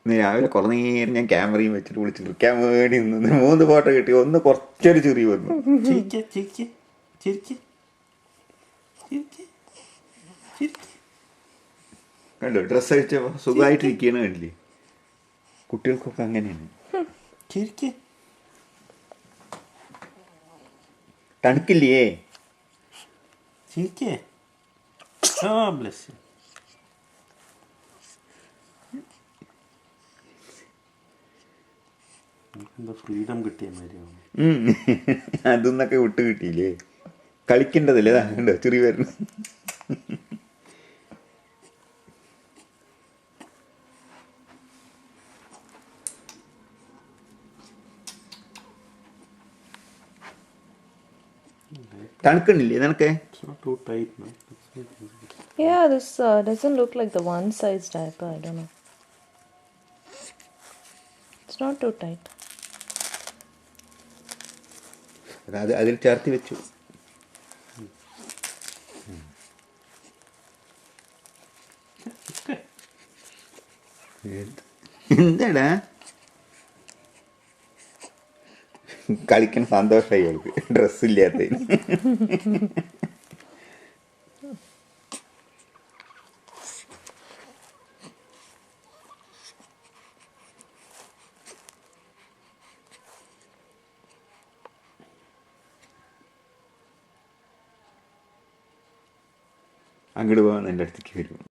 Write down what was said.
ഇന്ന് രാവിലെ കുറേ നേരം ഞാൻ ക്യാമറയും വെച്ചിട്ട് വിളിച്ച് വിളിക്കാൻ വേണ്ടി നിന്ന് 3 ഫോട്ടോ കിട്ടി. ഒന്ന് കുറച്ചൊരു ചിരി വന്നു. കണ്ടോ ഡ്രസ്സ് അഴിച്ചപ്പോൾ സുഖമായിട്ടിരിക്കുകയാണ്. കണ്ടില്ലേ, കുട്ടികൾക്കൊക്കെ അങ്ങനെയാണ്. തണുക്കില്ലേ? ഫ്രീഡം കിട്ടിയ മാതിരിയാണ്. അതൊന്നൊക്കെ വിട്ട് കിട്ടിയില്ലേ? കളിക്കേണ്ടതല്ലേ? കണ്ടോ ചെറിയ വരുന്നു. തണുക്കണില്ലേ നിനക്ക്? Yeah, this doesn't look like the one size diaper. I don't know. It's not too tight. അത് അതിൽ ചേർത്ത് വെച്ചു. എന്താടാ കളിക്കാൻ സന്തോഷമായി അവൾക്ക് ഡ്രസ്സില്ലാത്തതിന്. അങ്ങോട്ട് പോകാൻ എൻ്റെ അടുത്തേക്ക് വരും.